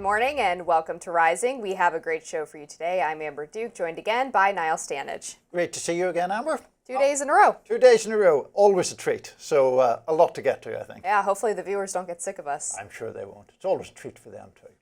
morning and welcome to Rising. We have a great show for you today. I'm Amber Duke, joined again by Niall Stanage. Great to see you again, Amber. 2 days in a row. 2 days in a row. Always a treat. So a lot to get to, I think. Yeah, hopefully the viewers don't get sick of us. I'm sure they won't. It's always a treat for them too.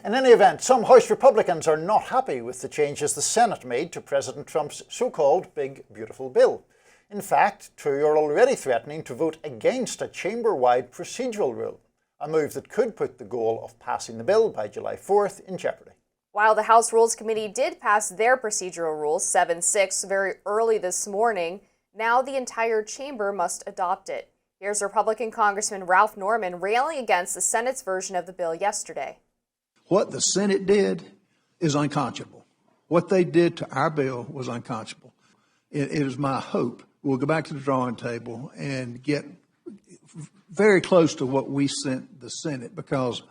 In any event, some House Republicans are not happy with the changes the Senate made to President Trump's so-called Big Beautiful Bill. In fact, two are already threatening to vote against a chamber-wide procedural rule, a move that could put the goal of passing the bill by July 4th in jeopardy. While the House Rules Committee did pass their procedural rules 7-6 very early this morning, now the entire chamber must adopt it. Here's Republican Congressman Ralph Norman railing against the Senate's version of the bill yesterday. What the Senate did is unconscionable. What they did to our bill was unconscionable. It is my hope we'll go back to the drawing table and get very close to what we sent the Senate, because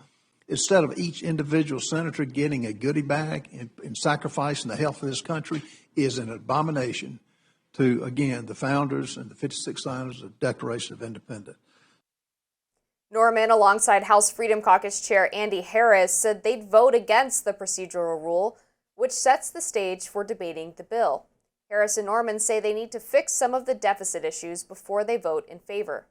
instead of each individual senator getting a goodie bag and sacrificing the health of this country is an abomination to, again, the founders and the 56 signers of the Declaration of Independence. Norman, alongside House Freedom Caucus Chair Andy Harris, said they'd vote against the procedural rule, which sets the stage for debating the bill. Harris and Norman say they need to fix some of the deficit issues before they vote in favor.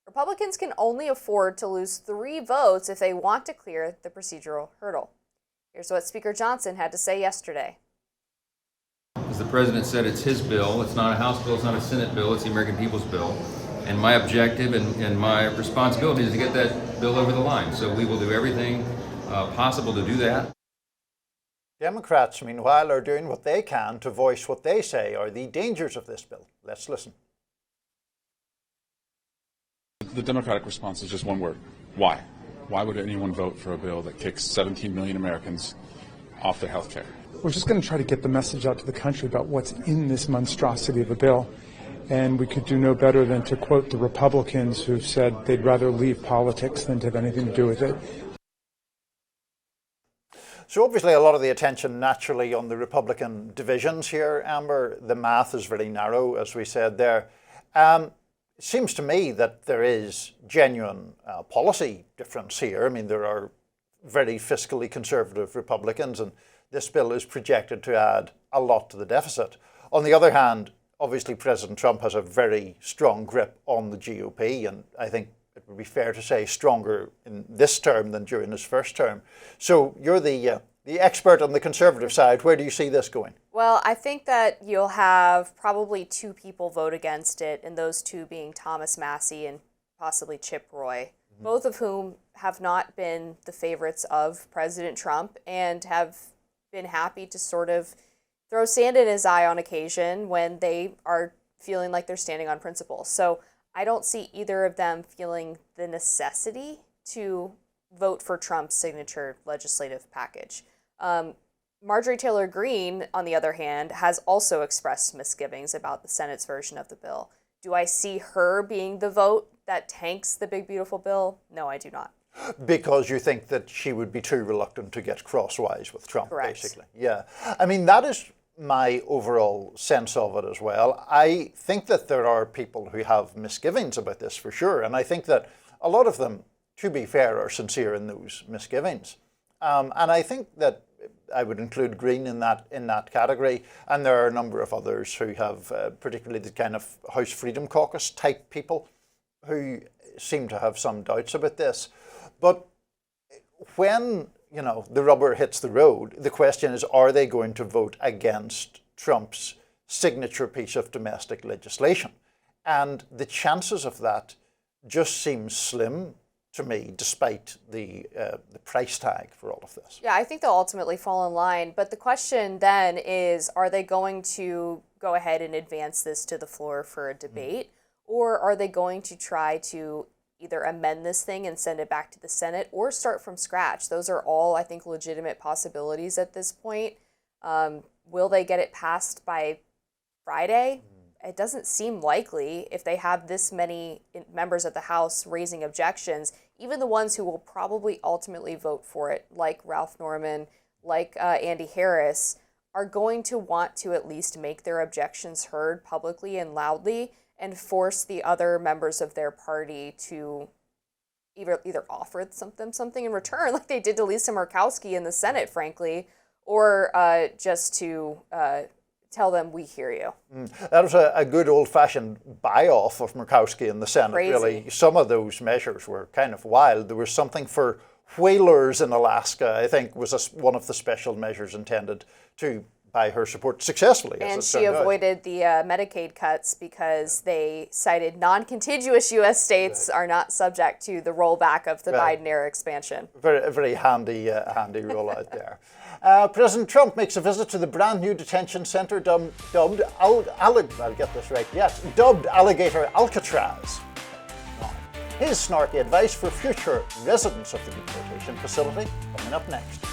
Republicans can only afford to lose 3 votes if they want to clear the procedural hurdle. Here's what Speaker Johnson had to say yesterday. As the president said, it's his bill. It's not a House bill. It's not a Senate bill. It's the American people's bill. And my objective and my responsibility is to get that bill over the line. So we will do everything possible to do that. Democrats, meanwhile, are doing what they can to voice what they say are the dangers of this bill. Let's listen. The Democratic response is just one word: why? Why would anyone vote for a bill that kicks 17 million Americans off their health care? We're just going to try to get the message out to the country about what's in this monstrosity of a bill. And we could do no better than to quote the Republicans who've said they'd rather leave politics than to have anything to do with it. So obviously a lot of the attention naturally on the Republican divisions here, Amber. The math is very narrow, as we said there. It seems to me that there is genuine policy difference here. I mean, there are very fiscally conservative Republicans, and this bill is projected to add a lot to the deficit. On the other hand, obviously President Trump has a very strong grip on the GOP, and I think it would be fair to say stronger in this term than during his first term. So you're the expert on the conservative side. Where do you see this going? Well, I think that you'll have probably 2 people vote against it, and those 2 being Thomas Massie and possibly Chip Roy, both of whom have not been the favorites of President Trump and have been happy to sort of throw sand in his eye on occasion when they are feeling like they're standing on principle. So I don't see either of them feeling the necessity to vote for Trump's signature legislative package. Marjorie Taylor Greene, on the other hand, has also expressed misgivings about the Senate's version of the bill. Do I see her being the vote that tanks the big, beautiful bill? No, I do not. Because you think that she would be too reluctant to get crosswise with Trump, Correct. Basically. Yeah. I mean, that is my overall sense of it as well. I think that there are people who have misgivings about this for sure. And I think that a lot of them, to be fair, are sincere in those misgivings. And I think that I would include Green in that category, and there are a number of others who have, particularly the kind of House Freedom Caucus type people, who seem to have some doubts about this. But when the rubber hits the road, the question is, are they going to vote against Trump's signature piece of domestic legislation? And the chances of that just seem slim to me, despite the price tag for all of this. Yeah, I think they'll ultimately fall in line. But the question then is, are they going to go ahead and advance this to the floor for a debate? Or are they going to try to either amend this thing and send it back to the Senate or start from scratch? Those are all, I think, legitimate possibilities at this point. Will they get it passed by Friday? It doesn't seem likely if they have this many members of the House raising objections. Even the ones who will probably ultimately vote for it, like Ralph Norman, like Andy Harris, are going to want to at least make their objections heard publicly and loudly and force the other members of their party to either offer something in return, like they did to Lisa Murkowski in the Senate, frankly, or just to tell them we hear you. That was a good old-fashioned buy-off of Murkowski in the Senate, Crazy. really. Some of those measures were kind of wild. There was something for whalers in Alaska, I think, was one of the special measures intended to buy her support successfully. And she avoided the Medicaid cuts because they cited non-contiguous U.S. states are not subject to the rollback of the Biden-era expansion. Very, very handy rollout there. President Trump makes a visit to the brand new detention center dubbed I'll get this right, yes, dubbed Alligator Alcatraz. His snarky advice for future residents of the deportation facility coming up next.